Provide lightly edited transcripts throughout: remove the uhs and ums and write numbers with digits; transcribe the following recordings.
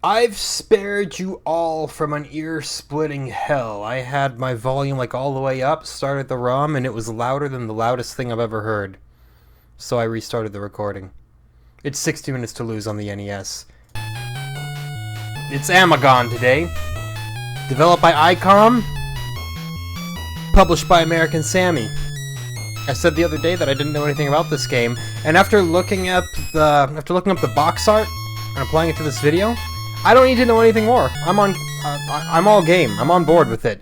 I've spared you all from an ear-splitting hell. I had my volume like all the way up, started the ROM, and it was louder than the loudest thing I've ever heard. So I restarted the recording. It's 60 minutes to lose on the NES. It's Amagon today. Developed by ICOM. Published by American Sammy. I said the other day that I didn't know anything about this game, and after looking up the box art and applying it to this video, I don't need to know anything more. I'm all game. I'm on board with it.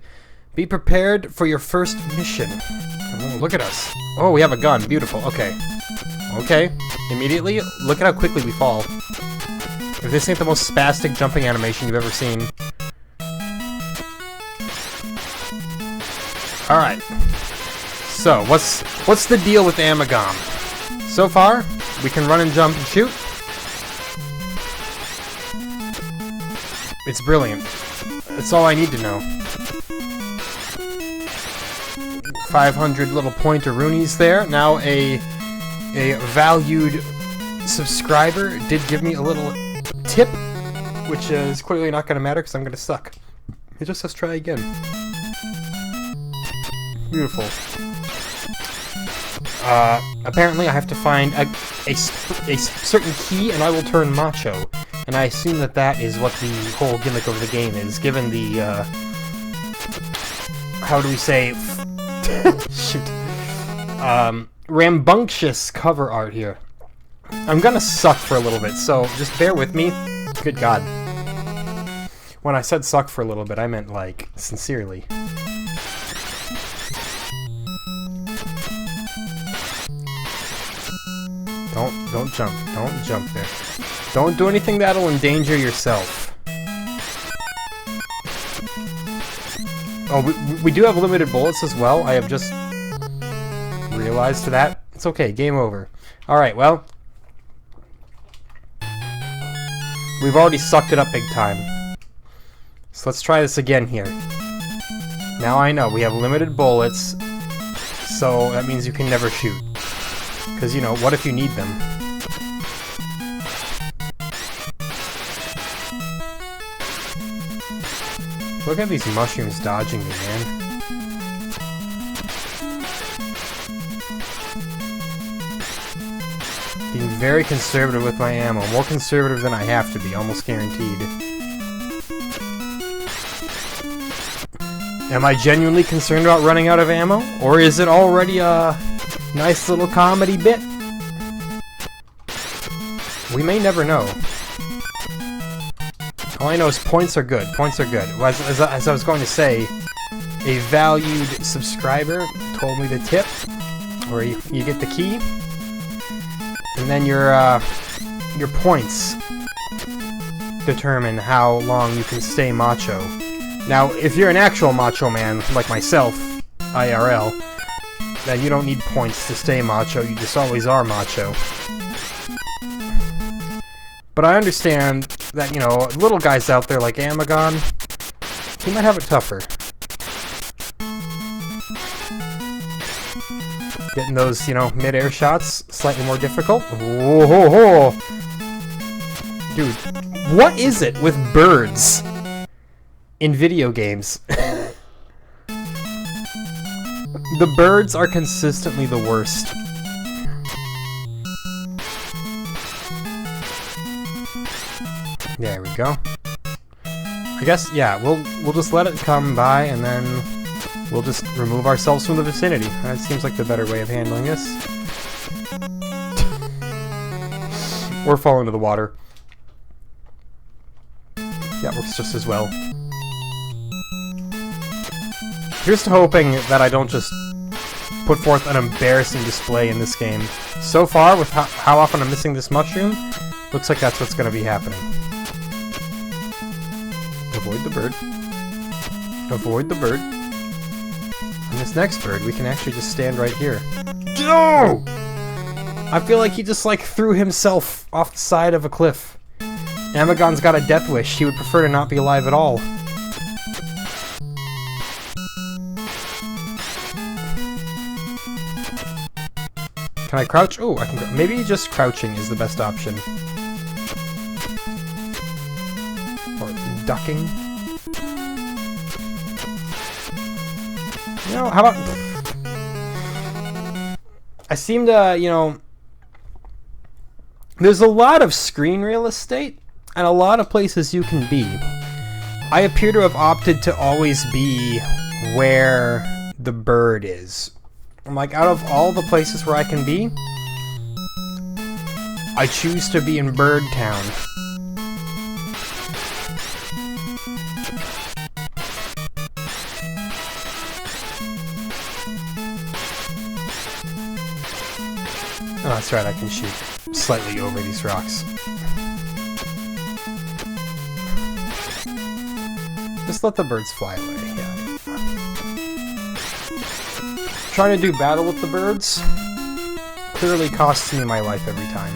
Be prepared for your first mission. Oh, look at us. Oh, we have a gun. Beautiful. Okay. Okay. Immediately, look at how quickly we fall. If this ain't the most spastic jumping animation you've ever seen. Alright. So, what's the deal with Amagon? So far, we can run and jump and shoot. It's brilliant. That's all I need to know. 500 little pointer-roonies there. Now a valued subscriber did give me a little tip, which is clearly not going to matter because I'm going to suck. It just says try again. Beautiful. Apparently I have to find a certain key and I will turn macho. And I assume that that is what the whole gimmick of the game is, given the, how do we say, shoot, rambunctious cover art here. I'm gonna suck for a little bit, so just bear with me. Good God. When I said suck for a little bit, I meant, like, sincerely. Don't jump. Don't jump there. Don't do anything that'll endanger yourself. Oh, we do have limited bullets as well. I have just realized that. It's okay. Game over. Alright, well. We've already sucked it up big time. So let's try this again here. Now I know we have limited bullets, so that means you can never shoot. Because, you know, what if you need them? Look at these mushrooms dodging me, man. Being very conservative with my ammo. More conservative than I have to be, almost guaranteed. Am I genuinely concerned about running out of ammo? Or is it already a nice little comedy bit? We may never know. All I know is points are good. Points are good. As I was going to say, a valued subscriber told me the tip, where you get the key, and then your points determine how long you can stay macho. Now, if you're an actual macho man, like myself, IRL, then you don't need points to stay macho, you just always are macho. But I understand that, you know, little guys out there like Amagon, he might have it tougher. Getting those, you know, mid-air shots, slightly more difficult. Whoa-ho-ho! Dude, what is it with birds in video games? The birds are consistently the worst. There we go. I guess, yeah, we'll just let it come by, and then we'll just remove ourselves from the vicinity. That seems like the better way of handling this. Or fall into the water. Yeah, works just as well. Here's to hoping that I don't just put forth an embarrassing display in this game. So far, with how often I'm missing this mushroom, looks like that's what's going to be happening. Avoid the bird. Avoid the bird. And this next bird, we can actually just stand right here. No! I feel like he just, like, threw himself off the side of a cliff. Amagon's got a death wish. He would prefer to not be alive at all. Can I crouch? Oh, I can. Maybe just crouching is the best option. ducking. You know, how about... I seem to, you know... There's a lot of screen real estate, and a lot of places you can be. I appear to have opted to always be where the bird is. I'm like, out of all the places where I can be, I choose to be in Bird Town. Oh, that's right, I can shoot slightly over these rocks. Just let the birds fly away, yeah. Trying to do battle with the birds clearly costs me my life every time.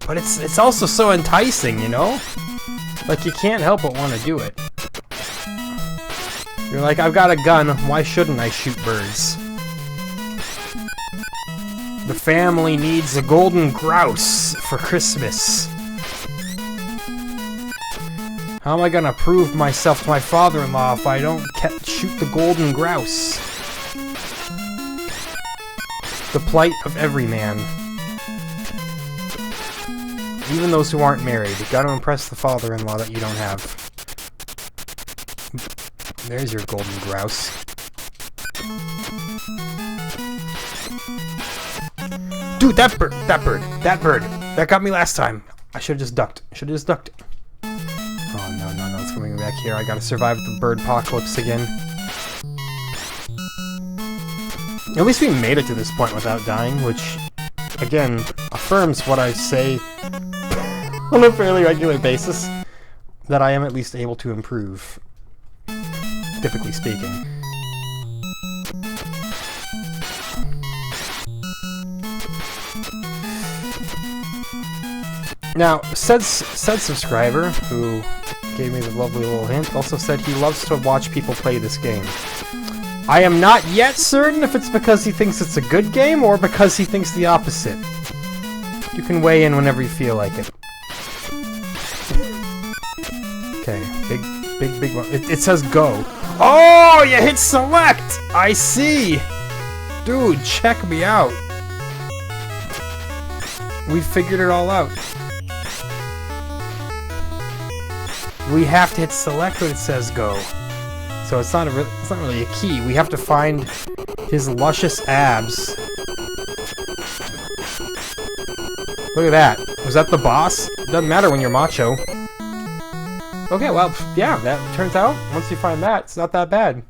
But it's also so enticing, you know? Like, you can't help but want to do it. You're like, I've got a gun, why shouldn't I shoot birds? The family needs a golden grouse for Christmas. How am I gonna prove myself to my father-in-law if I don't shoot the golden grouse? The plight of every man. Even those who aren't married. You gotta impress the father-in-law that you don't have. There's your golden grouse. Dude, that bird! That got me last time. I should've just ducked. Oh, no, it's coming back here. I gotta survive the bird apocalypse again. At least we made it to this point without dying, which, again, affirms what I say on a fairly regular basis, that I am at least able to improve, typically speaking. Now, said subscriber, who gave me the lovely little hint, also said he loves to watch people play this game. I am not yet certain if it's because he thinks it's a good game, or because he thinks the opposite. You can weigh in whenever you feel like it. Okay, big one. It says go. Oh, you hit select! I see! Dude, check me out. We figured it all out. We have to hit select when it says go. So it's not really a key. We have to find his luscious abs. Look at that. Was that the boss? It doesn't matter when you're macho. Okay, well, yeah, that turns out, once you find that, it's not that bad.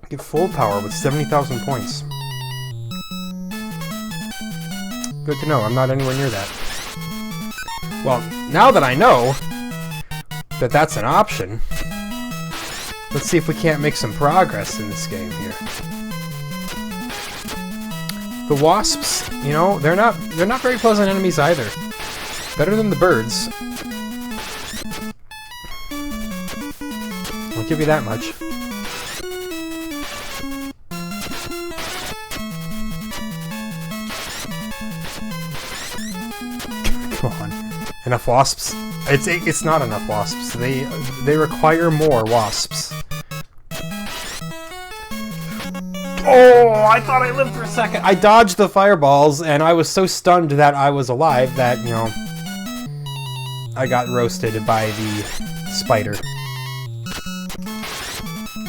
Get full power with 70,000 points. Good to know, I'm not anywhere near that. Well, now that I know that that's an option, let's see if we can't make some progress in this game here. The wasps, you know, they're not very pleasant enemies either. Better than the birds. I'll give you that much. Come on. Enough wasps? It's not enough wasps. They require more wasps. Oh, I thought I lived for a second. I dodged the fireballs, and I was so stunned that I was alive that, you know, I got roasted by the spider.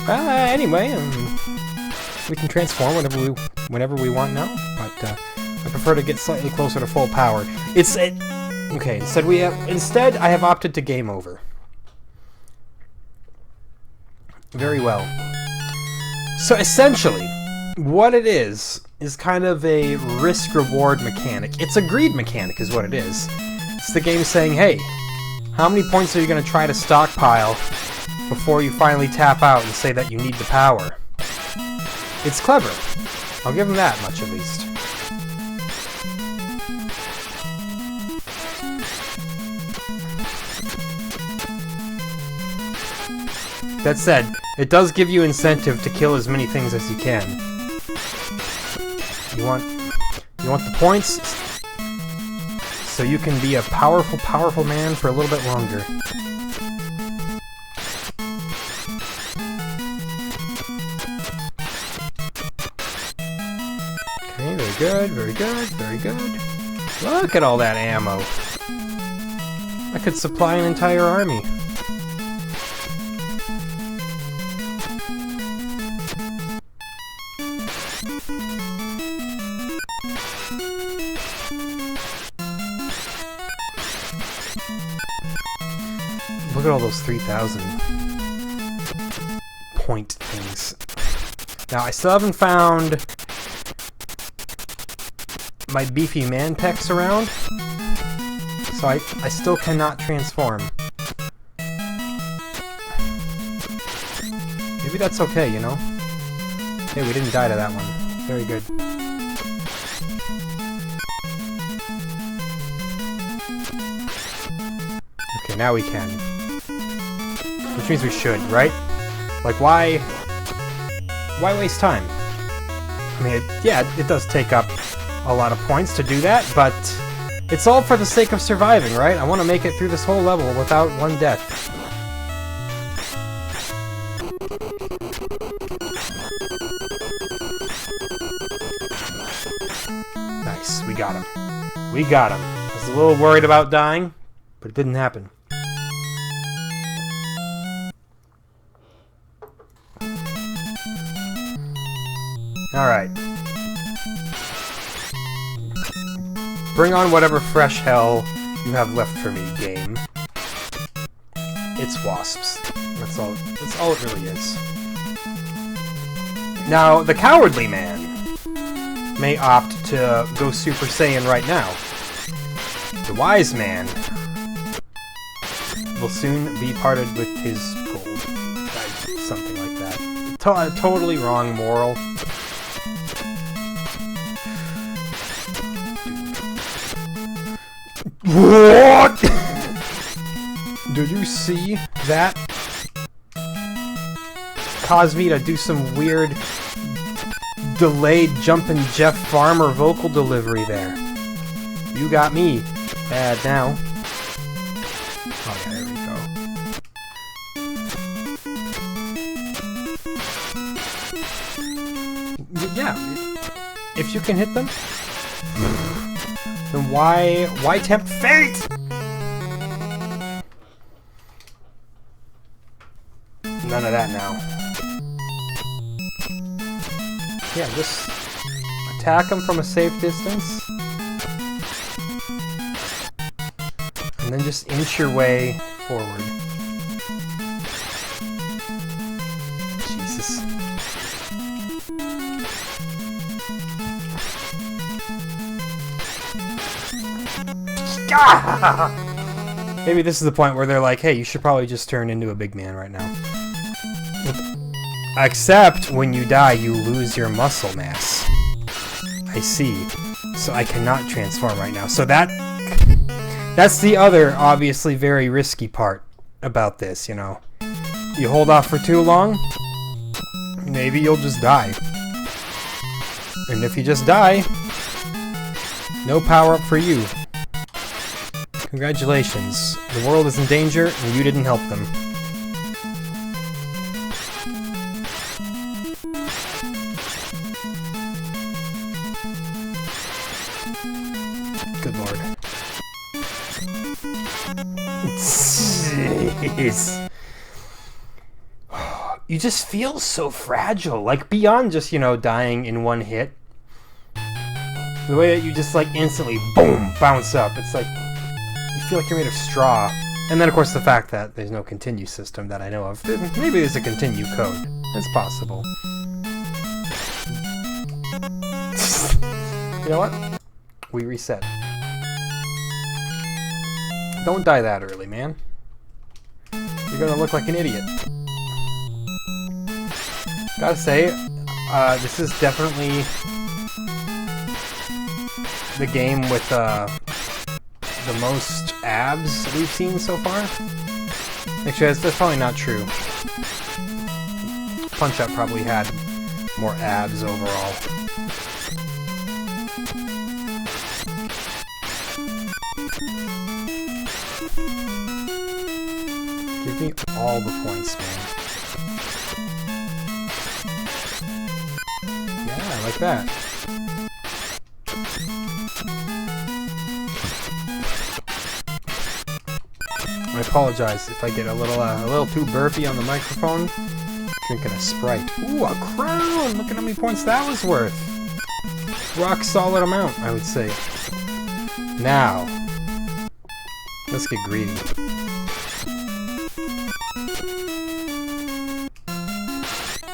Anyway, we can transform whenever we want now, but I prefer to get slightly closer to full power. Okay, instead I have opted to game over. Very well. So essentially, what it is kind of a risk-reward mechanic. It's a greed mechanic is what it is. It's the game saying, hey, how many points are you going to try to stockpile before you finally tap out and say that you need the power? It's clever. I'll give them that much at least. That said, it does give you incentive to kill as many things as you can. You want the points so you can be a powerful, powerful man for a little bit longer. Okay, very good, very good, very good. Look at all that ammo. I could supply an entire army. Look at all those 3,000 point things. Now, I still haven't found my beefy man pecs around, so I still cannot transform. Maybe that's okay, you know? Hey, we didn't die to that one. Very good. Okay, now we can. Which means we should, right? Like, why waste time? I mean, yeah, it does take up a lot of points to do that, but it's all for the sake of surviving, right? I want to make it through this whole level without one death. Nice, we got him. We got him. I was a little worried about dying, but it didn't happen. Alright. Bring on whatever fresh hell you have left for me, game. It's wasps. That's all it really is. Now, the cowardly man may opt to go Super Saiyan right now. The wise man will soon be parted with his gold. Something like that. Totally wrong moral. What? Did you see that? Caused me to do some weird delayed jumpin' Jeff Farmer vocal delivery there. You got me bad now. Oh yeah, there we go. Yeah, if you can hit them, then why tempt fate? None of that now. Yeah, just attack them from a safe distance. And then just inch your way forward. Jesus. Ah! Maybe this is the point where they're like, hey, you should probably just turn into a big man right now. Except when you die, you lose your muscle mass. I see. So I cannot transform right now. So that's the other, obviously very risky part about this, you know. You hold off for too long, maybe you'll just die. And if you just die, no power up for you. Congratulations. The world is in danger, and you didn't help them. Good lord. Jeez. You just feel so fragile, like beyond just, you know, dying in one hit. The way that you just like instantly, boom, bounce up. It's like, you feel like you're made of straw. And then of course the fact that there's no continue system that I know of. Maybe there's a continue code. It's possible. You know what? We reset. Don't die that early, man. You're gonna look like an idiot. Gotta say, this is definitely the game with the most abs we've seen so far. Actually, that's probably not true. Punch-Up probably had more abs overall. Give me all the points, man. Yeah, I like that. I apologize if I get a little too burpy on the microphone. Drinking a Sprite. Ooh, a crown! Look at how many points that was worth. Rock solid amount, I would say. Now, let's get greedy.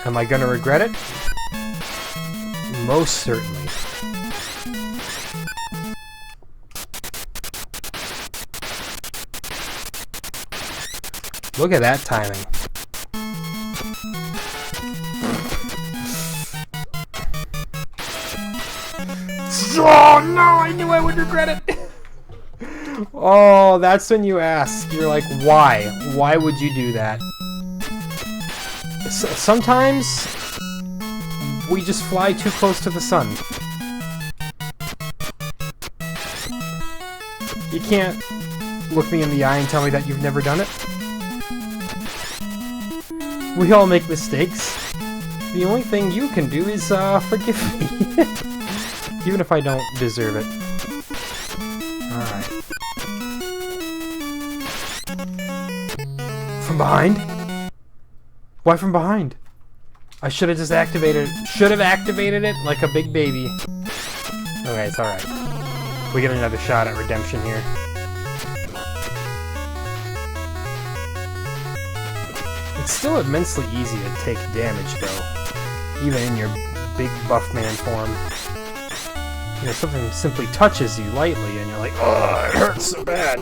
Am I gonna regret it? Most certainly. Look at that timing. Oh no, I knew I would regret it! Oh, that's when you ask. You're like, why? Why would you do that? Sometimes we just fly too close to the sun. You can't look me in the eye and tell me that you've never done it. We all make mistakes. The only thing you can do is forgive me. Even if I don't deserve it. Alright. From behind? Why from behind? I should have just activated it. Should have activated it like a big baby. Okay, it's alright. We get another shot at redemption here. It's still immensely easy to take damage, though. Even in your big buff man form. You know, something simply touches you lightly and you're like, oh, it hurts so bad.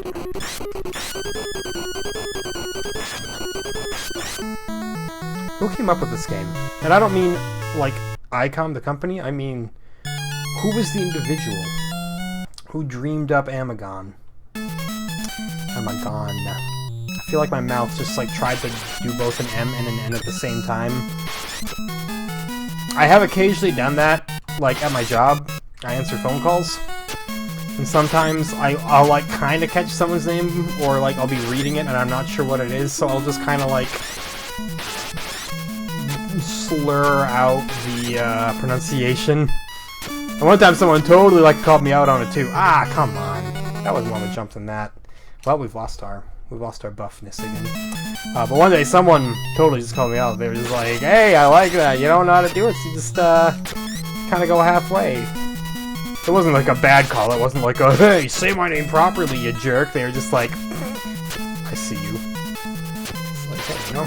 Who came up with this game? And I don't mean, like, ICOM, the company. I mean, who was the individual who dreamed up Amagon? Amagon. I feel like my mouth just, like, tried to do both an M and an N at the same time. I have occasionally done that, like, at my job. I answer phone calls, and sometimes I'll like kind of catch someone's name, or like I'll be reading it and I'm not sure what it is, so I'll just kind of like slur out the pronunciation. And one time someone totally like called me out on it too. Ah, come on, that was more of a jump than that. Well, we've lost our buffness again. But one day someone totally just called me out. They were just like, "Hey, I like that. You don't know how to do it, so you just kind of go halfway." It wasn't like a bad call. It wasn't like a, hey, say my name properly, you jerk. They were just like, I see you. It's like, hey, you know,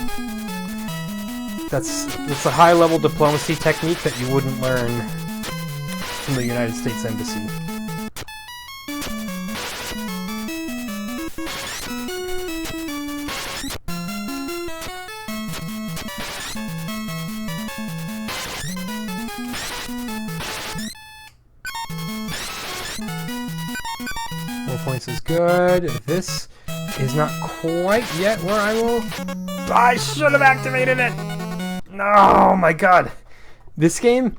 that's a high-level diplomacy technique that you wouldn't learn from the United States Embassy. Points is good. This is not quite yet where I will... I should have activated it! Oh my god. This game,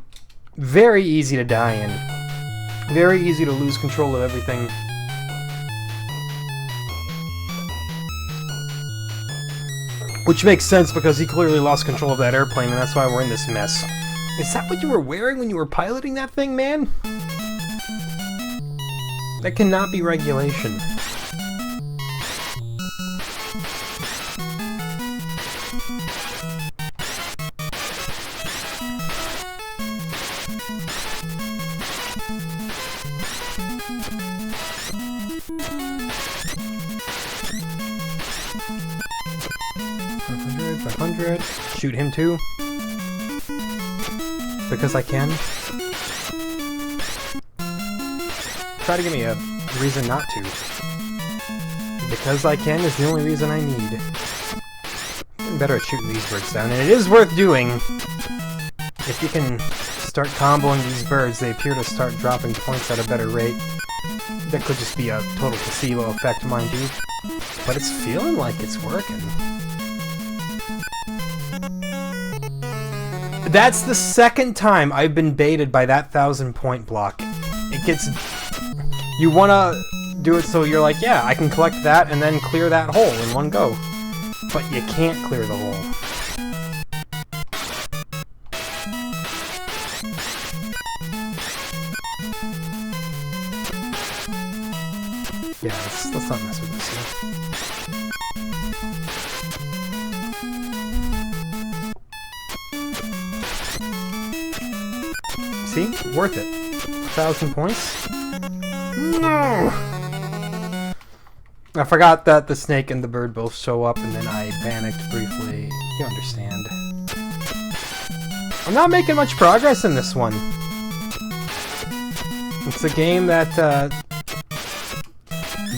very easy to die in. Very easy to lose control of everything. Which makes sense because he clearly lost control of that airplane and that's why we're in this mess. Is that what you were wearing when you were piloting that thing, man? That cannot be regulation. $500. Shoot him too. Because I can. Try to give me a reason not to. Because I can is the only reason I need. I'm better at shooting these birds down, and it is worth doing. If you can start comboing these birds, they appear to start dropping points at a better rate. That could just be a total placebo effect, mind you. But it's feeling like it's working. That's the second time I've been baited by that 1,000-point block. it gets... You wanna do it so you're like, yeah, I can collect that and then clear that hole in one go. But you can't clear the hole. Yeah, let's not mess with this here. See? Worth it. 1,000 points? No! I forgot that the snake and the bird both show up, and then I panicked briefly. You understand. I'm not making much progress in this one. It's a game that,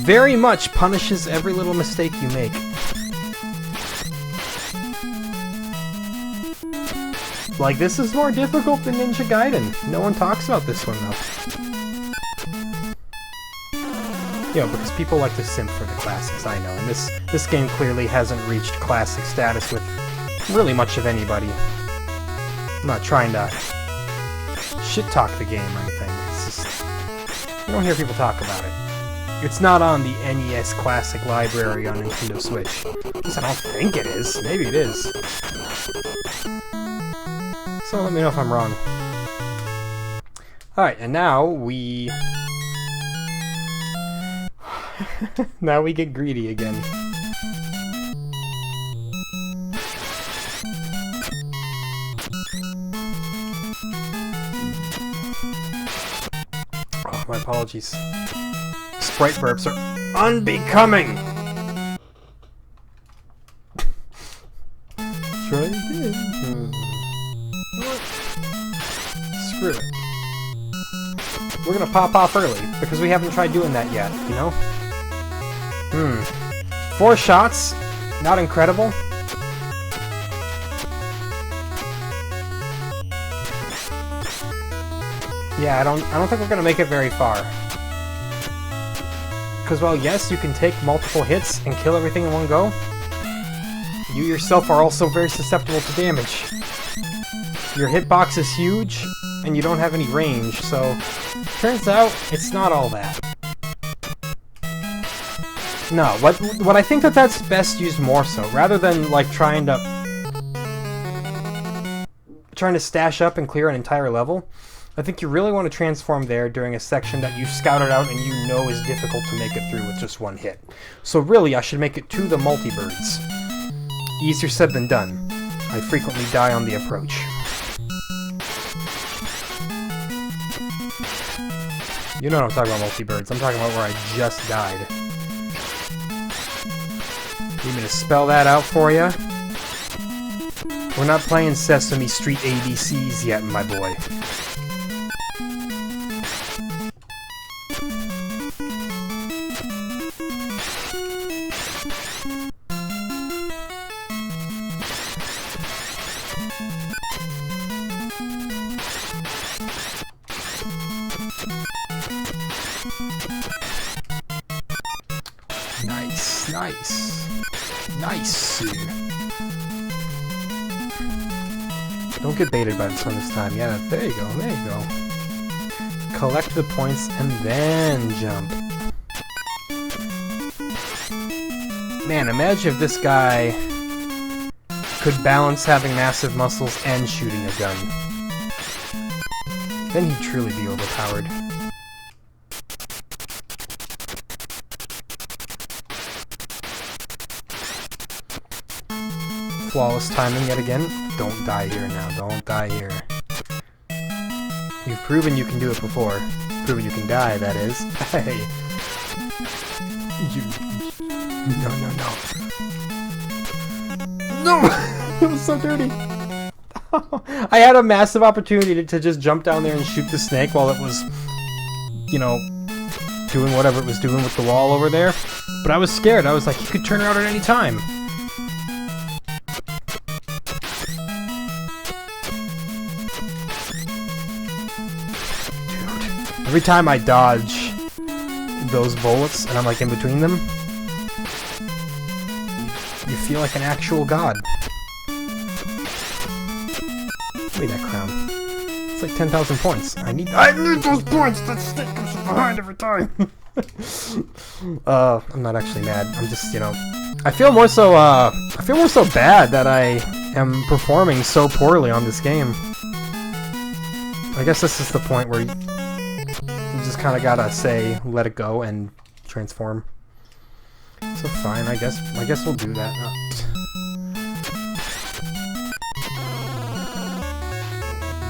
very much punishes every little mistake you make. Like, this is more difficult than Ninja Gaiden. No one talks about this one, though. You know, because people like to simp for the classics, I know. And this game clearly hasn't reached classic status with really much of anybody. I'm not trying to shit-talk the game or anything. It's just... You don't hear people talk about it. It's not on the NES Classic Library on Nintendo Switch. At least I don't think it is. Maybe it is. So let me know if I'm wrong. Alright, and now we... now we get greedy again. Oh, my apologies. Sprite burps are unbecoming! Try again. Screw it. We're gonna pop off early, because we haven't tried doing that yet, you know? 4 shots? Not incredible? Yeah, I don't think we're gonna make it very far. Because, well, yes, you can take multiple hits and kill everything in one go. You yourself are also very susceptible to damage. Your hitbox is huge, and you don't have any range, so... Turns out, it's not all that. No, what I think that's best used more so, rather than, like, trying to stash up and clear an entire level, I think you really want to transform there during a section that you've scouted out and you know is difficult to make it through with just one hit. So really, I should make it to the multi-birds. Easier said than done. I frequently die on the approach. You know what I'm talking about, multi-birds. I'm talking about where I just died. Need me to spell that out for you? We're not playing Sesame Street ABCs yet, my boy. Nice, nice, nice. Don't get baited by this one this time. Yeah, there you go, there you go. Collect the points and then jump. Man, imagine if this guy could balance having massive muscles and shooting a gun. Then he'd truly be overpowered. Flawless timing yet again. Don't die here now. Don't die here. You've proven you can do it before. Proven you can die, that is. Hey. No, no, no. No! It was so dirty. I had a massive opportunity to just jump down there and shoot the snake while it was, you know, doing whatever it was doing with the wall over there. But I was scared. I was like, he could turn around at any time. Every time I dodge those bullets, and I'm like in between them, you feel like an actual god. Give me that crown. It's like 10,000 points. I need those points! That stick comes from behind every time! I'm not actually mad. I'm just, you know... I feel more so bad that I am performing so poorly on this game. I guess this is the point where you just kind of gotta say, let it go, and transform. So fine, I guess we'll do that.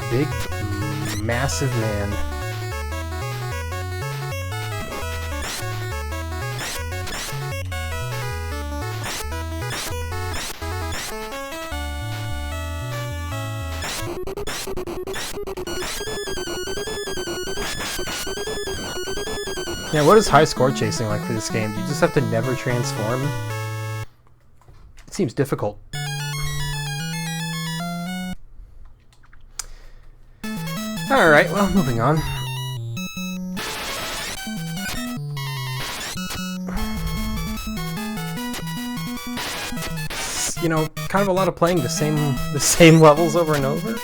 Big, massive man. Yeah, what is high score chasing like for this game? Do you just have to never transform? It seems difficult. Alright, well, moving on. You know, kind of a lot of playing the same levels over and over.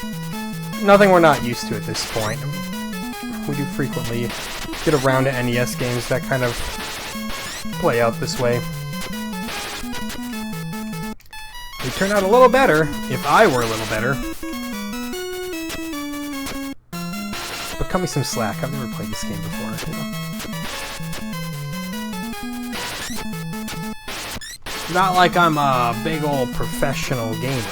Nothing we're not used to at this point. We do frequently get around to NES games that kind of play out this way. They turn out a little better if I were a little better. But cut me some slack. I've never played this game before. You know? Not like I'm a big old professional gamer.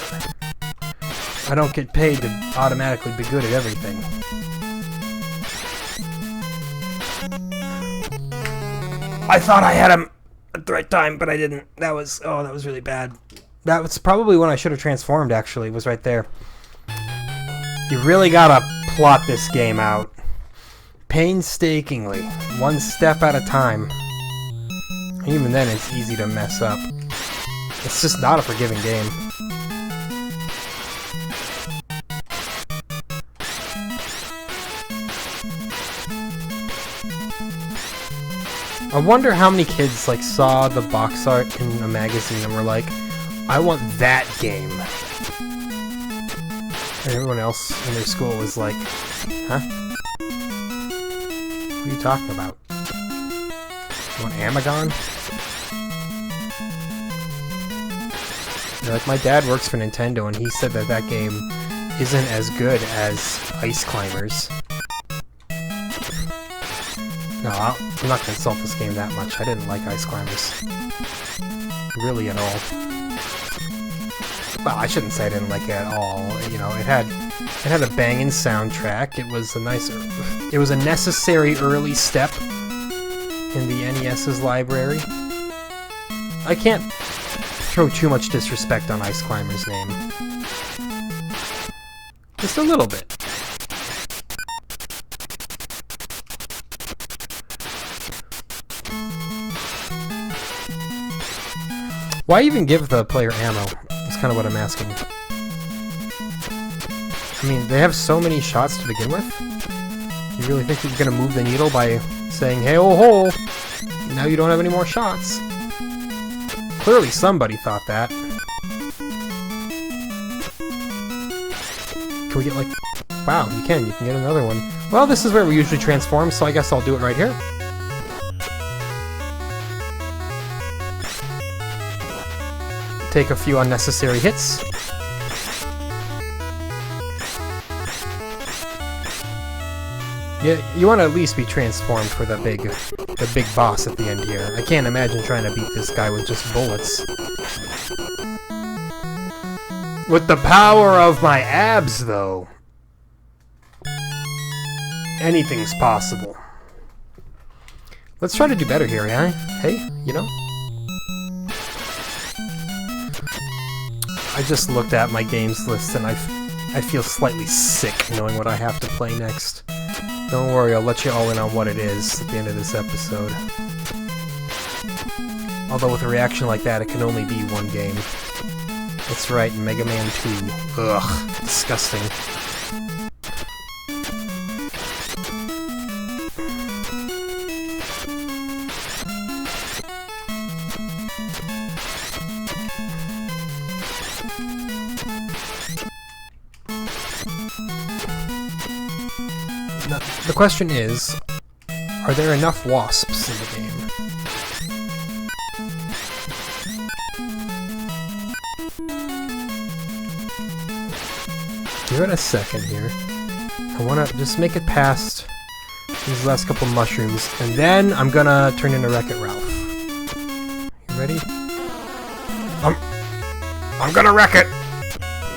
I don't get paid to automatically be good at everything. I thought I had him at the right time, but I didn't. That was really bad. That was probably when I should have transformed, actually, was right there. You really gotta plot this game out. Painstakingly. One step at a time. Even then, it's easy to mess up. It's just not a forgiving game. I wonder how many kids like saw the box art in a magazine and were like, I want that game. And everyone else in their school was like, huh? What are you talking about? You want Amagon? Like, my dad works for Nintendo and he said that that game isn't as good as Ice Climbers. No, I'm not going to insult this game that much. I didn't like Ice Climbers. Really at all. Well, I shouldn't say I didn't like it at all. You know, it had a banging soundtrack. It was a necessary early step in the NES's library. I can't throw too much disrespect on Ice Climber's name. Just a little bit. Why even give the player ammo? That's kind of what I'm asking. I mean, they have so many shots to begin with. You really think you're gonna move the needle by saying, hey, oh, ho! Now you don't have any more shots. Clearly somebody thought that. Can we get like... Wow, you can get another one. Well, this is where we usually transform, so I guess I'll do it right here. Take a few unnecessary hits. Yeah, you want to at least be transformed for the big boss at the end here. I can't imagine trying to beat this guy with just bullets. With the power of my abs, though, anything's possible. Let's try to do better here, yeah? Hey, you know? I just looked at my games list and I feel slightly sick knowing what I have to play next. Don't worry, I'll let you all in on what it is at the end of this episode. Although with a reaction like that, it can only be one game. That's right, Mega Man 2. Ugh, disgusting. Now, the question is, are there enough wasps in the game? Give it a second here. I want to just make it past these last couple mushrooms, and then I'm gonna turn into Wreck-It Ralph. You ready? I'm gonna wreck it!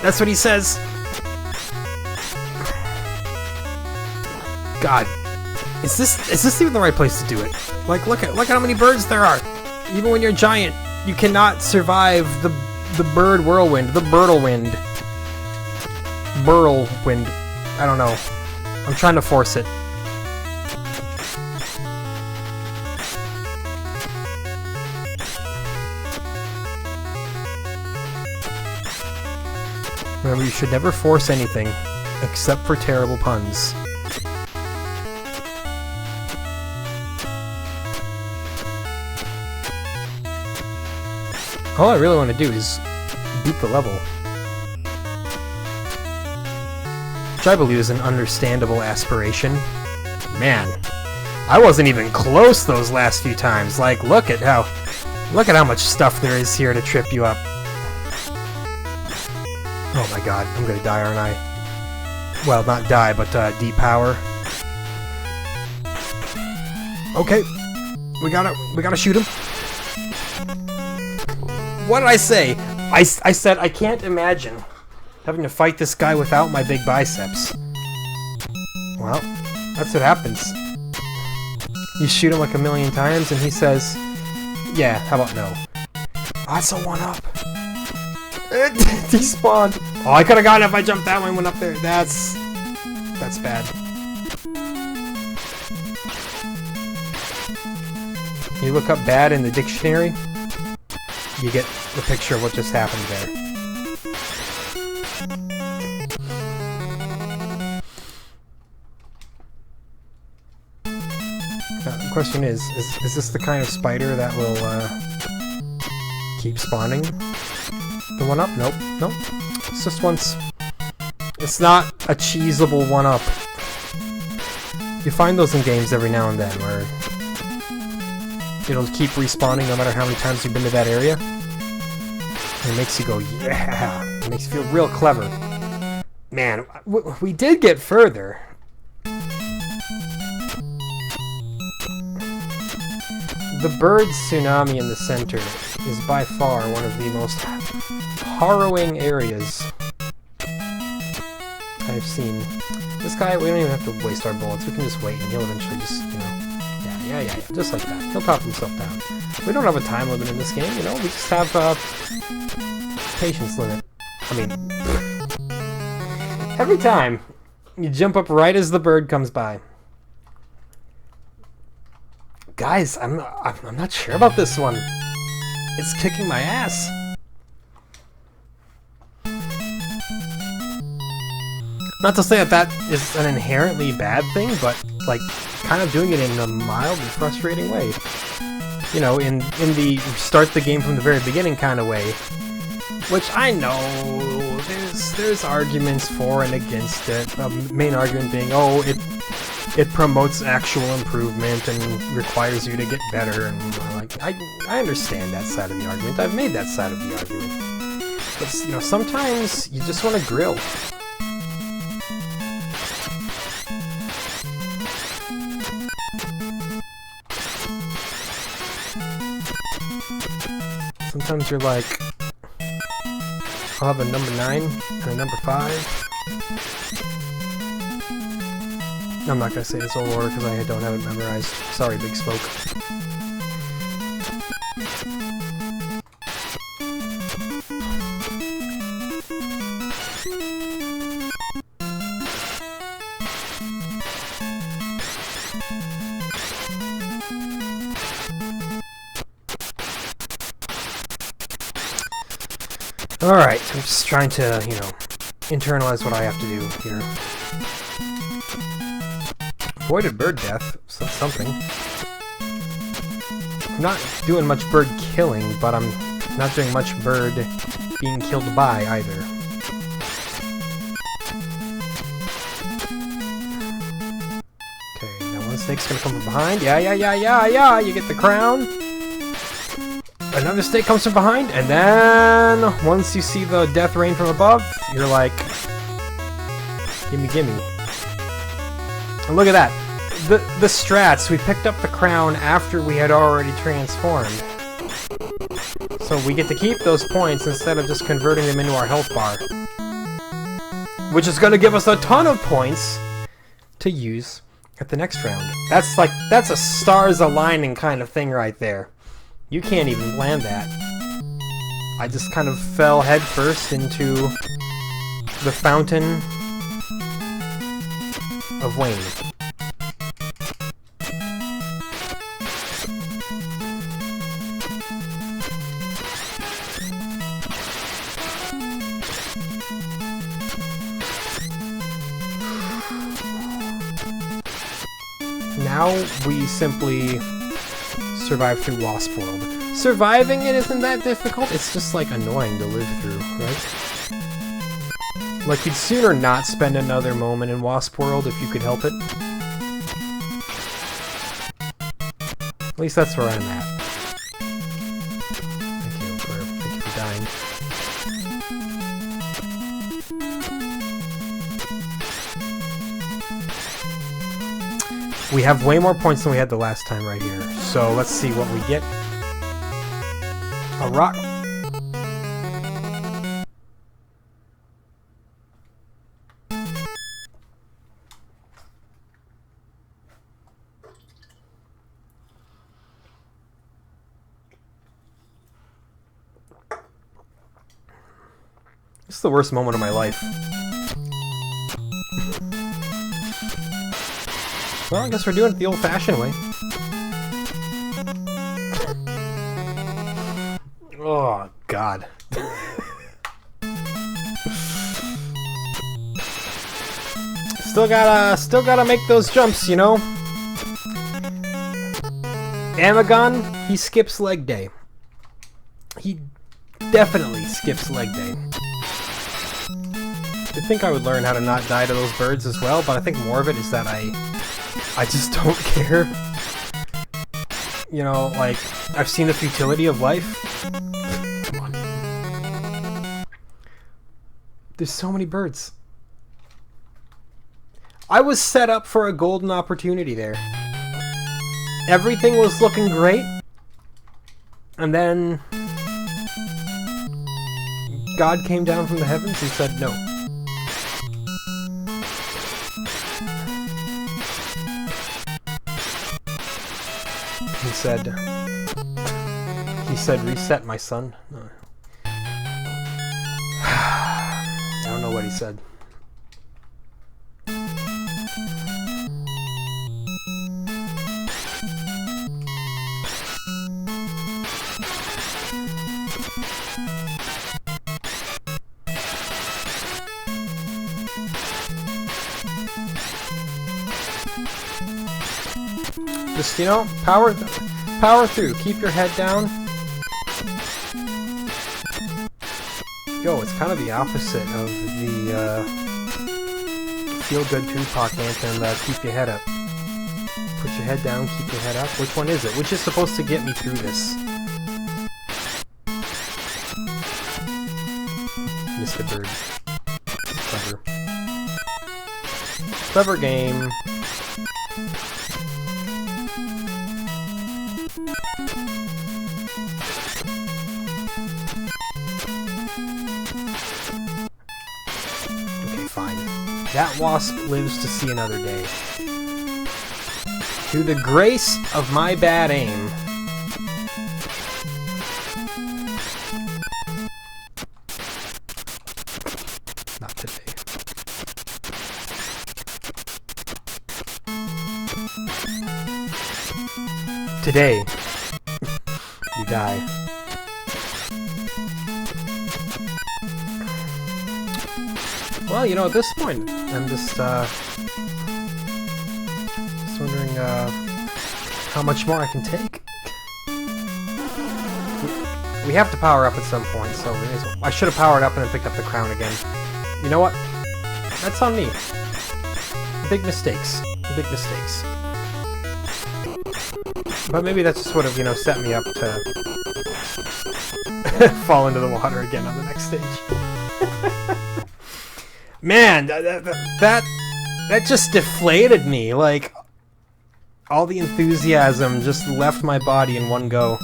That's what he says! God. Is this even the right place to do it? Like, look at how many birds there are! Even when you're giant, you cannot survive the bird whirlwind, the birdlewind. Whirlwind. I don't know. I'm trying to force it. Remember, you should never force anything, except for terrible puns. All I really want to do is beat the level. Which I believe is an understandable aspiration. Man, I wasn't even close those last few times. Like, look at how much stuff there is here to trip you up. Oh my god, I'm gonna die, aren't I? Well, not die, but depower. Okay, we gotta shoot him. What did I say? I said I can't imagine having to fight this guy without my big biceps. Well, that's what happens. You shoot him like a million times and he says, yeah, how about no? Oh, that's a 1-up. Despawned. Oh, I could have gotten it if I jumped that one and went up there. That's bad. You look up bad in the dictionary, you get the picture of what just happened there. The question is this the kind of spider that will keep spawning? The 1-up? Nope. Nope. It's just once. It's not a cheesable 1-up. You find those in games every now and then where it'll keep respawning no matter how many times you've been to that area. And it makes you go, yeah! It makes you feel real clever. Man, we did get further. The bird tsunami in the center is by far one of the most harrowing areas I've seen. This guy, we don't even have to waste our bullets. We can just wait and he'll eventually just, you know, yeah, just like that. He'll pop himself down. We don't have a time limit in this game, you know, we just have a patience limit. I mean, every time you jump up right as the bird comes by. Guys, I'm not sure about this one. It's kicking my ass. Not to say that is an inherently bad thing, but like kind of doing it in a mild and frustrating way. You know, in the start the game from the very beginning kind of way. Which I know there's arguments for and against it. The main argument being, oh, it promotes actual improvement and requires you to get better, and like I understand that side of the argument. I've made that side of the argument. But you know, sometimes you just want to grill. Sometimes you're like, I'll have a number 9 and a number 5. I'm not gonna say this whole order because I don't have it memorized. Sorry, Big Smoke. Alright, I'm just trying to, you know, internalize what I have to do here. Avoided bird death, so something. I'm not doing much bird killing, but I'm not doing much bird being killed by either. One snake's gonna come from behind. Yeah. You get the crown. Another snake comes from behind, and then once you see the death rain from above, you're like, gimme. And look at that. The strats, we picked up the crown after we had already transformed. So we get to keep those points instead of just converting them into our health bar. Which is going to give us a ton of points to use at the next round. That's a stars aligning kind of thing right there. You can't even land that. I just kind of fell headfirst into the fountain of Wayne. Now we simply survive through Wasp World. Surviving it isn't that difficult, it's just like annoying to live through, right? Like you'd sooner not spend another moment in Wasp World if you could help it. At least that's where I'm at. Thank you for dying. We have way more points than we had the last time right here. So let's see what we get. A rock. This is the worst moment of my life. Well, I guess we're doing it the old-fashioned way. Oh, God. Still gotta make those jumps, you know? Amagon, he skips leg day. He definitely skips leg day. You'd think I would learn how to not die to those birds as well, but I think more of it is that I just don't care. You know, like, I've seen the futility of life. Come on. There's so many birds. I was set up for a golden opportunity there. Everything was looking great. And then God came down from the heavens and said no. He said, reset, my son. I don't know what he said. Just, you know, power through. Keep your head down. Yo, it's kind of the opposite of the feel-good Tupac anthem, keep your head up. Put your head down, keep your head up. Which one is it? Which is supposed to get me through this? Mr. Bird. Clever. Clever game. That wasp lives to see another day. Through the grace of my bad aim. Not today. Today, you die. Well, you know, at this point, I'm just wondering how much more I can take. We have to power up at some point, so I should have powered up and then picked up the crown again. You know what? That's on me. Big mistakes. Big mistakes. But maybe that's just would have, you know, set me up to fall into the water again on the next stage. Man, that just deflated me. Like, all the enthusiasm just left my body in one go.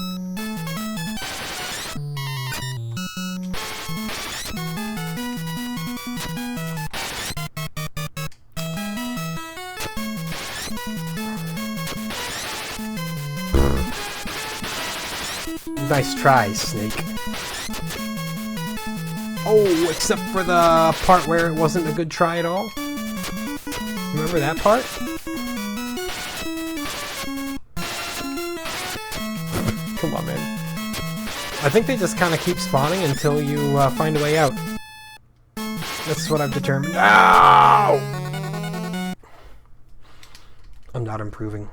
Nice try, Snake. Oh, except for the part where it wasn't a good try at all. Remember that part? Come on, man. I think they just kind of keep spawning until you find a way out. That's what I've determined. Ow! I'm not improving.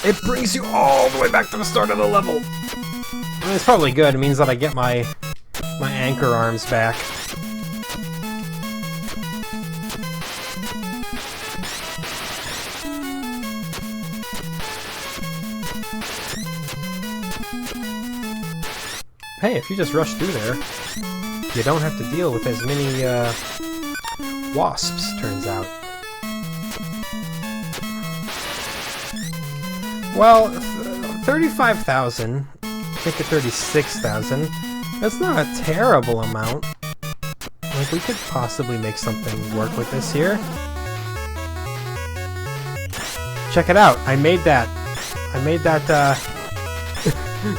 It brings you all the way back to the start of the level. I mean, it's probably good. It means that I get my anchor arms back. Hey, if you just rush through there, you don't have to deal with as many wasps, turns out. Well, 35,000, make it 36,000, that's not a terrible amount. Like, we could possibly make something work with this here. Check it out, I made that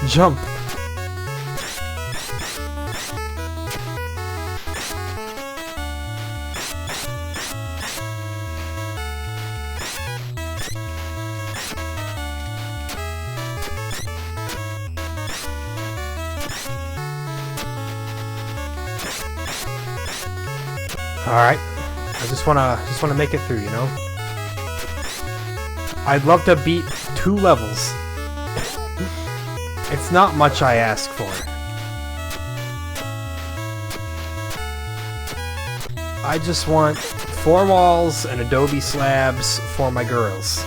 jump. Alright, I just wanna make it through, you know? I'd love to beat 2 levels. It's not much I ask for. I just want 4 walls and adobe slabs for my girls.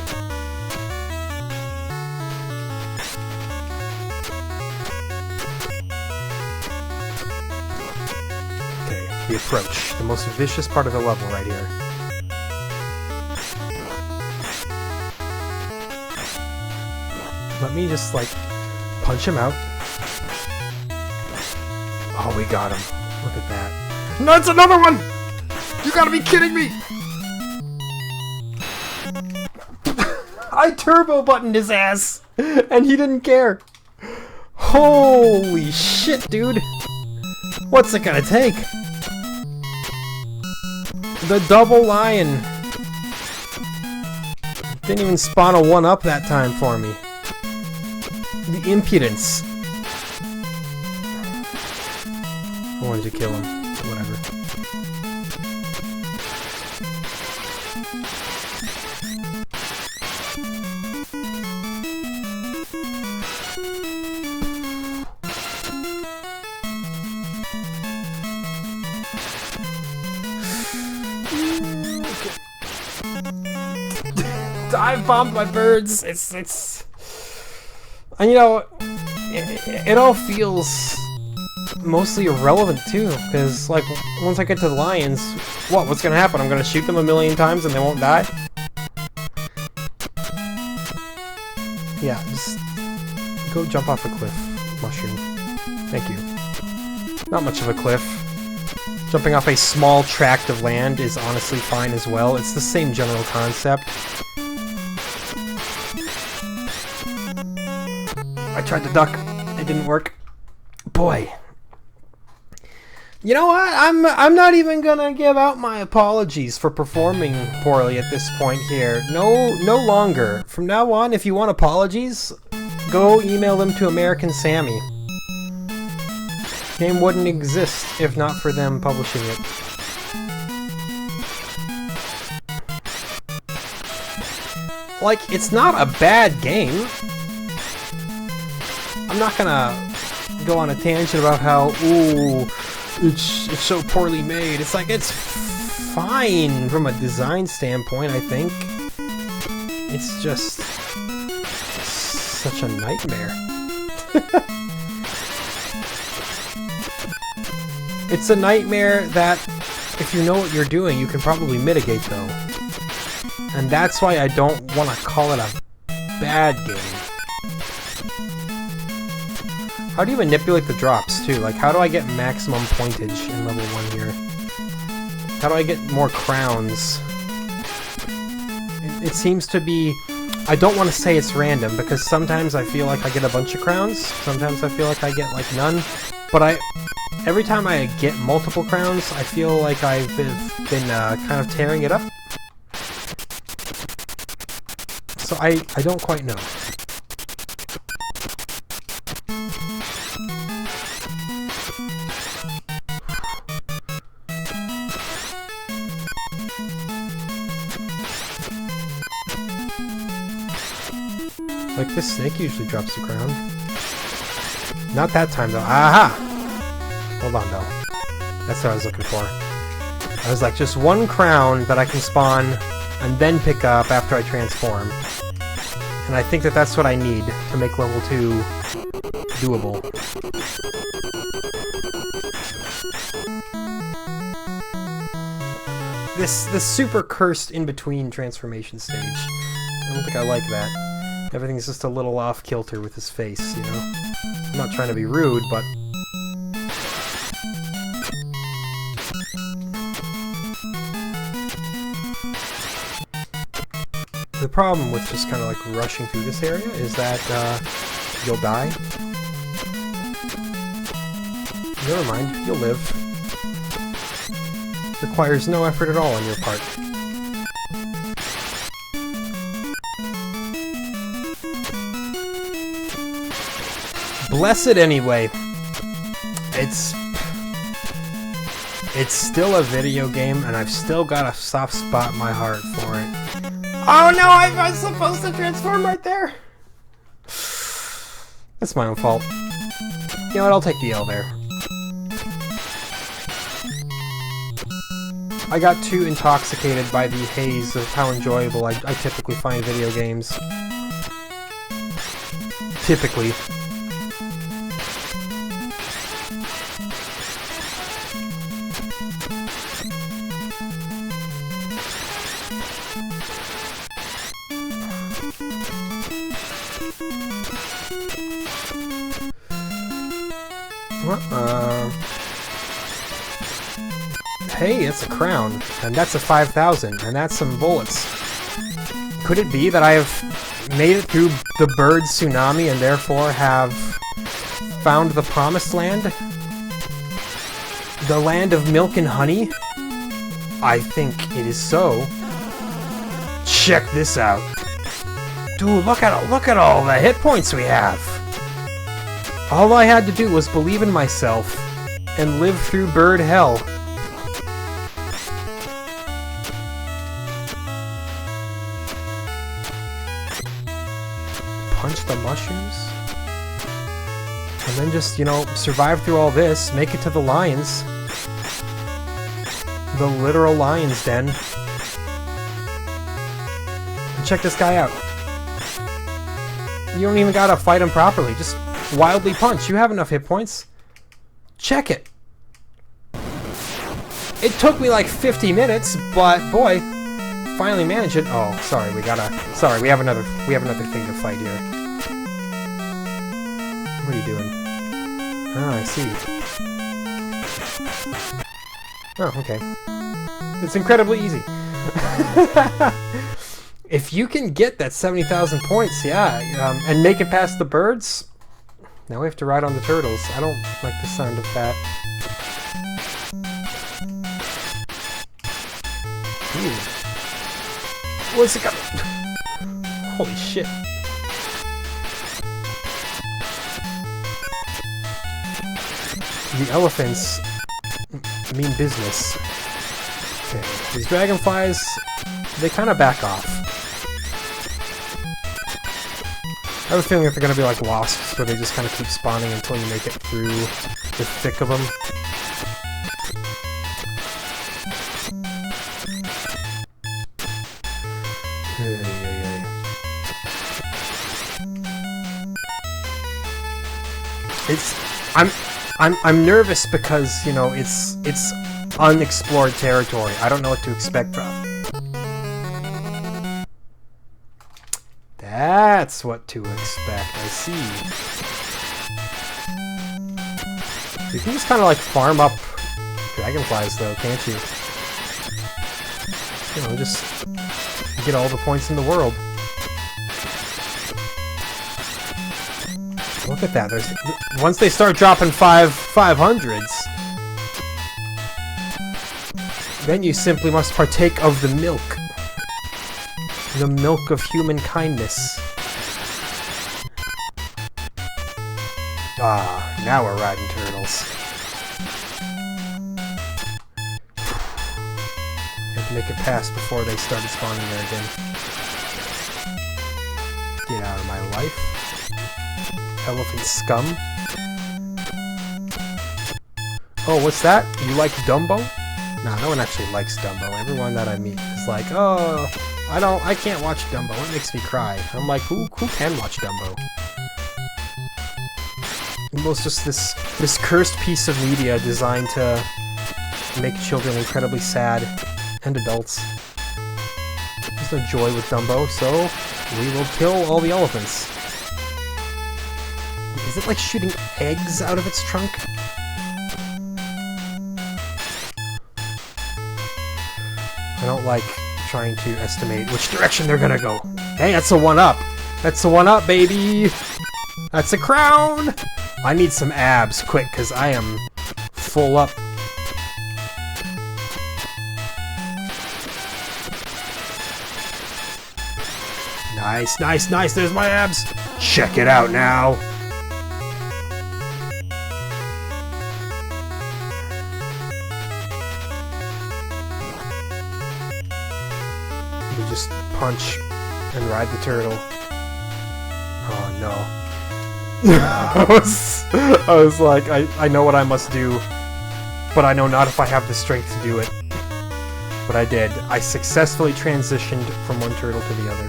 The approach, the most vicious part of the level right here. Let me just, like, punch him out. Oh, we got him. Look at that. No, it's another one! You gotta be kidding me! I turbo buttoned his ass, and he didn't care. Holy shit, dude. What's it gonna take? The double lion. Didn't even spawn a 1-up that time for me. The impudence. I wanted to kill him. Whatever. Dive bombed my birds. It's and you know, it all feels mostly irrelevant too, because like once I get to the lions, what's gonna happen? I'm gonna shoot them a million times and they won't die? Yeah, just go jump off a cliff, mushroom. Thank you. Not much of a cliff. Jumping off a small tract of land is honestly fine as well. It's the same general concept. I tried to duck. It didn't work. Boy. You know what? I'm not even gonna give out my apologies for performing poorly at this point here. No longer. From now on, if you want apologies, go email them to American Sammy. Game wouldn't exist if not for them publishing it. Like, it's not a bad game. I'm not gonna go on a tangent about how, ooh, it's so poorly made. It's like, it's fine from a design standpoint, I think. It's just such a nightmare. It's a nightmare that, if you know what you're doing, you can probably mitigate, though. And that's why I don't want to call it a bad game. How do you manipulate the drops, too? Like, how do I get maximum pointage in level 1 here? How do I get more crowns? It seems to be... I don't want to say it's random, because sometimes I feel like I get a bunch of crowns, sometimes I feel like I get, like, none. But every time I get multiple crowns, I feel like I've been kind of tearing it up. So I don't quite know. Like, this snake usually drops a crown. Not that time, though. Aha! Hold on, though. That's what I was looking for. I was like, just one crown that I can spawn and then pick up after I transform. And I think that that's what I need to make level 2 doable. This super cursed in-between transformation stage. I don't think I like that. Everything's just a little off-kilter with his face, you know? I'm not trying to be rude, but... The problem with just kind of like rushing through this area is that you'll die. Never mind, you'll live. Requires no effort at all on your part. Bless it anyway. It's still a video game, and I've still got a soft spot in my heart for it. Oh no, I was supposed to transform right there! That's my own fault. You know what, I'll take the L there. I got too intoxicated by the haze of how enjoyable I typically find video games. Typically. Hey, it's a crown, and that's a 5,000, and that's some bullets. Could it be that I have made it through the bird tsunami and therefore have found the promised land? The land of milk and honey? I think it is so. Check this out. Dude, look at all the hit points we have. All I had to do was believe in myself and live through bird hell. Punch the mushrooms? And then just, you know, survive through all this, make it to the lions. The literal lion's den. And check this guy out. You don't even gotta fight him properly, just wildly punch. You have enough hit points. Check it. It took me like 50 minutes, but boy, finally managed it. Oh, sorry, we have another thing to fight here. What are you doing? Ah, I see. Oh, okay. It's incredibly easy. If you can get that 70,000 points, yeah, and make it past the birds, now we have to ride on the turtles. I don't like the sound of that. Ooh. What's it got? Holy shit. The elephants mean business. Okay, these dragonflies, they kind of back off. I have a feeling that they're going to be like wasps, where they just kind of keep spawning until you make it through the thick of them. It's I'm nervous because, you know, it's unexplored territory. I don't know what to expect from. That's what to expect. I see. You can just kind of like farm up dragonflies, though, can't you? You know, just get all the points in the world. Look at that. There's once they start dropping 500s, then you simply must partake of the milk. The milk of human kindness. Ah, now we're riding turtles. Have to make it past before they started spawning there again. Get out of my life. Elephant scum. Oh, what's that? You like Dumbo? Nah, no one actually likes Dumbo. Everyone that I meet is like, oh, I can't watch Dumbo. It makes me cry. I'm like, who can watch Dumbo? It's just this cursed piece of media designed to make children incredibly sad, and adults. There's no joy with Dumbo, so we will kill all the elephants. Is it like shooting eggs out of its trunk? I don't like trying to estimate which direction they're gonna go. Hey, that's a 1-up! That's a 1-up, baby! That's a crown! I need some abs, quick, because I am full up. Nice, nice, nice, there's my abs! Check it out now! You just punch and ride the turtle. Oh no. I was like, I know what I must do, but I know not if I have the strength to do it. But I did. I successfully transitioned from one turtle to the other.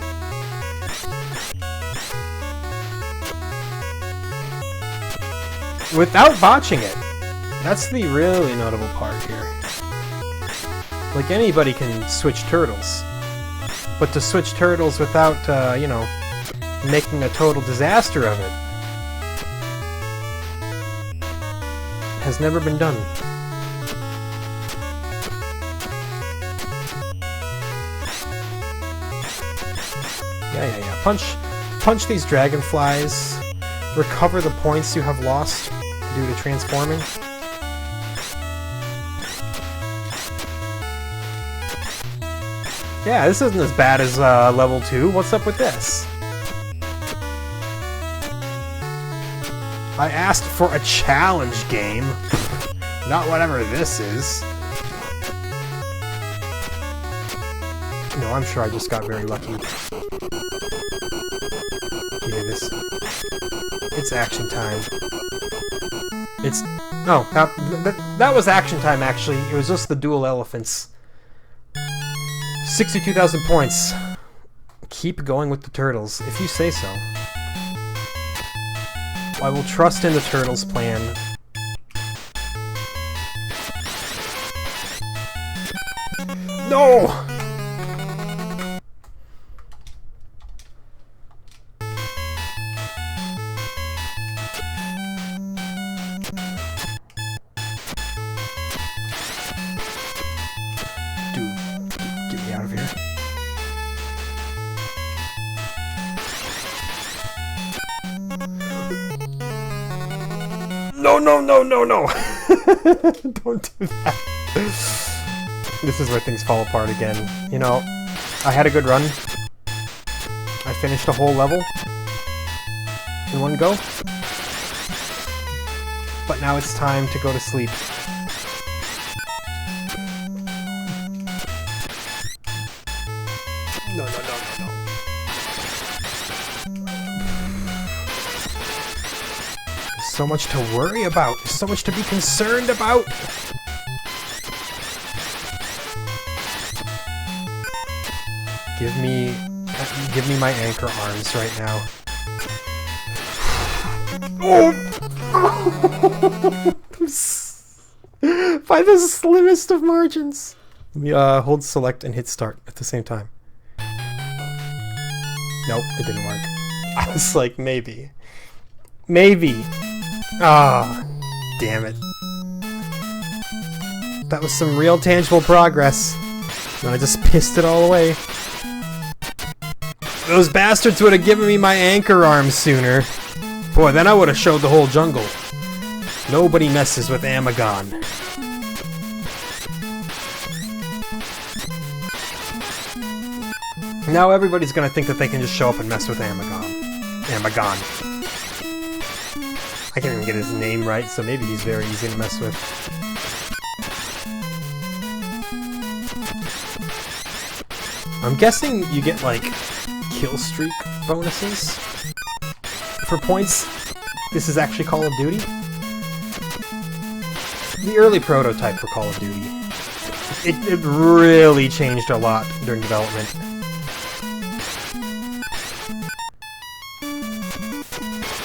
Without botching it. That's the really notable part here. Like, anybody can switch turtles. But to switch turtles without, you know, making a total disaster of it has never been done. Yeah. Punch these dragonflies. Recover the points you have lost due to transforming. Yeah, this isn't as bad as level 2. What's up with this? I asked for a challenge game, not whatever this is. No, I'm sure I just got very lucky. Yeah, this... It's action time. It's... No, that was action time, actually. It was just the dual elephants. 62,000 points. Keep going with the turtles, if you say so. I will trust in the turtles' plan. No! Dude, get me out of here. No! Don't do that. This is where things fall apart again. You know, I had a good run. I finished a whole level in one go. But now it's time to go to sleep. No. So much to worry about. So much to be concerned about. Give me my anchor arms right now. By the slimmest of margins. Let me hold select and hit start at the same time. Nope, it didn't work. I was like, maybe. Maybe. Ah, damn it. That was some real tangible progress. And I just pissed it all away. Those bastards would have given me my anchor arms sooner. Boy, then I would have showed the whole jungle. Nobody messes with Amagon. Now everybody's gonna think that they can just show up and mess with Amagon. Amagon. I can't even get his name right, so maybe he's very easy to mess with. I'm guessing you get, like, kill streak bonuses for points. This is actually Call of Duty. The early prototype for Call of Duty. It really changed a lot during development.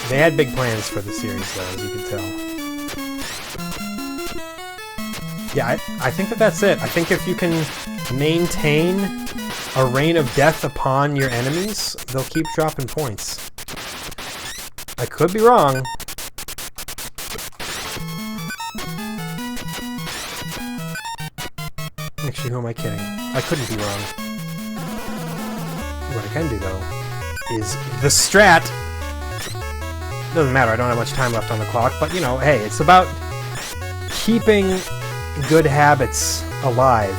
They had big plans for the series, though, as you can tell. Yeah, I think that's it. I think if you can maintain a rain of death upon your enemies, they'll keep dropping points. I could be wrong. Actually, who am I kidding? I couldn't be wrong. What I can do, though, is the strat. Doesn't matter, I don't have much time left on the clock, but, you know, hey, it's about keeping good habits alive.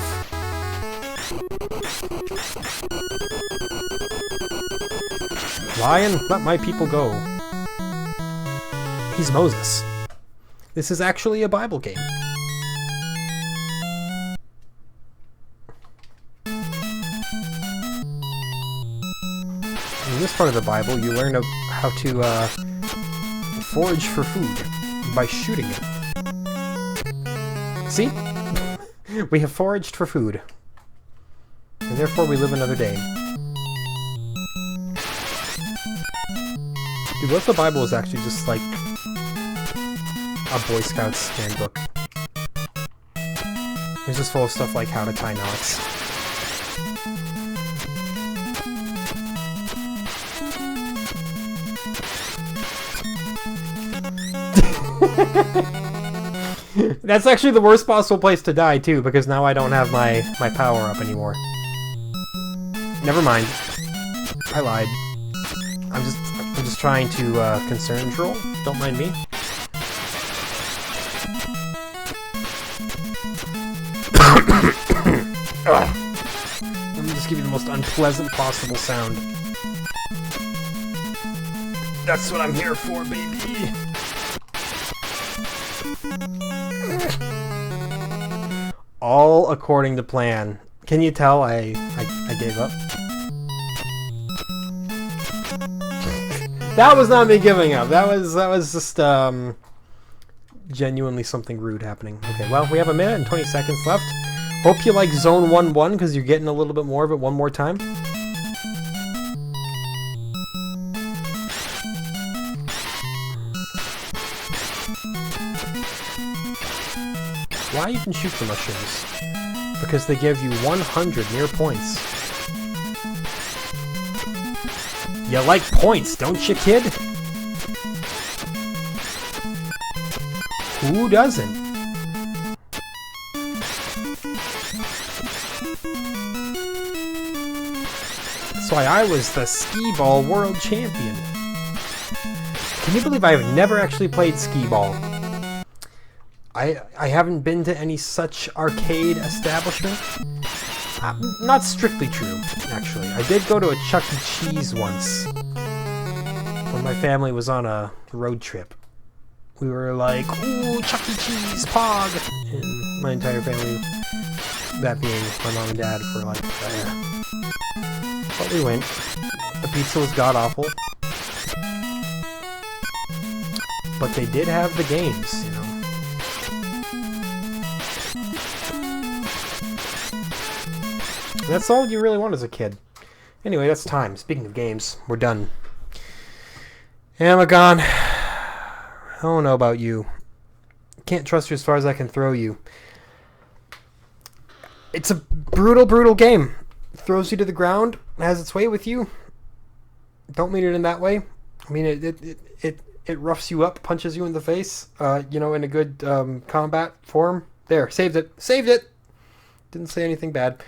Lion, let my people go. He's Moses. This is actually a Bible game. In this part of the Bible, you learn how to forage for food by shooting it. See? We have foraged for food. And therefore we live another day. Dude, what if the Bible is actually just like a Boy Scout's handbook? It's just full of stuff like how to tie knots. That's actually the worst possible place to die, too, because now I don't have my power up anymore. Never mind. I lied. I'm just trying to concern troll. Don't mind me. Let me just give you the most unpleasant possible sound. That's what I'm here for, baby. All according to plan. Can you tell I gave up? That was not me giving up. That was just genuinely something rude happening. Okay, well, we have 1 minute and 20 seconds left. Hope you like Zone 1-1 because you're getting a little bit more of it one more time. Why even shoot the mushrooms? Because they give you 100 near points. You like points, don't you, kid? Who doesn't? That's why I was the skee-ball world champion. Can you believe I have never actually played skee-ball? I haven't been to any such arcade establishment. Not strictly true, actually. I did go to a Chuck E. Cheese once. When my family was on a road trip. We were like, ooh, Chuck E. Cheese, Pog! And my entire family, that being my mom and dad, were like, But we went. The pizza was god-awful. But they did have the games, you know. That's all you really want as a kid. Anyway, that's time. Speaking of games, we're done. Amagon. don't know about you. Can't trust you as far as I can throw you. It's a brutal, brutal game. Throws you to the ground, has its way with you. Don't mean it in that way. I mean it roughs you up, punches you in the face. In a good combat form. There, saved it. Saved it. Didn't say anything bad.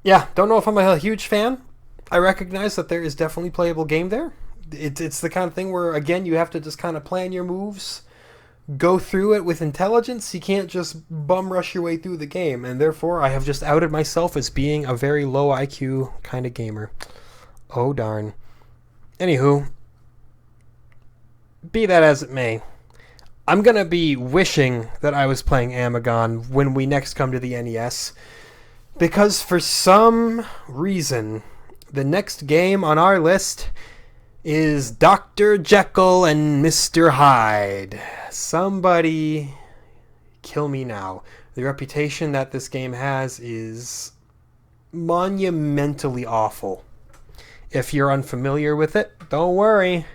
Yeah, don't know if I'm a huge fan. I recognize that there is definitely playable game there. It's the kind of thing where, again, you have to just kind of plan your moves, go through it with intelligence. You can't just bum rush your way through the game, and therefore I have just outed myself as being a very low IQ kind of gamer. Oh darn. Anywho, be that as it may, I'm gonna be wishing that I was playing Amagon when we next come to the NES, because for some reason the next game on our list is Dr. Jekyll and Mr. Hyde. Somebody kill me now. The reputation that this game has is monumentally awful. If you're unfamiliar with it, don't worry.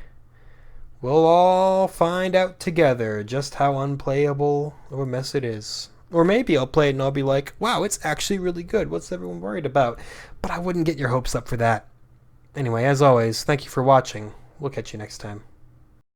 We'll all find out together just how unplayable of a mess it is. Or maybe I'll play it and I'll be like, wow, it's actually really good. What's everyone worried about? But I wouldn't get your hopes up for that. Anyway, as always, thank you for watching. We'll catch you next time.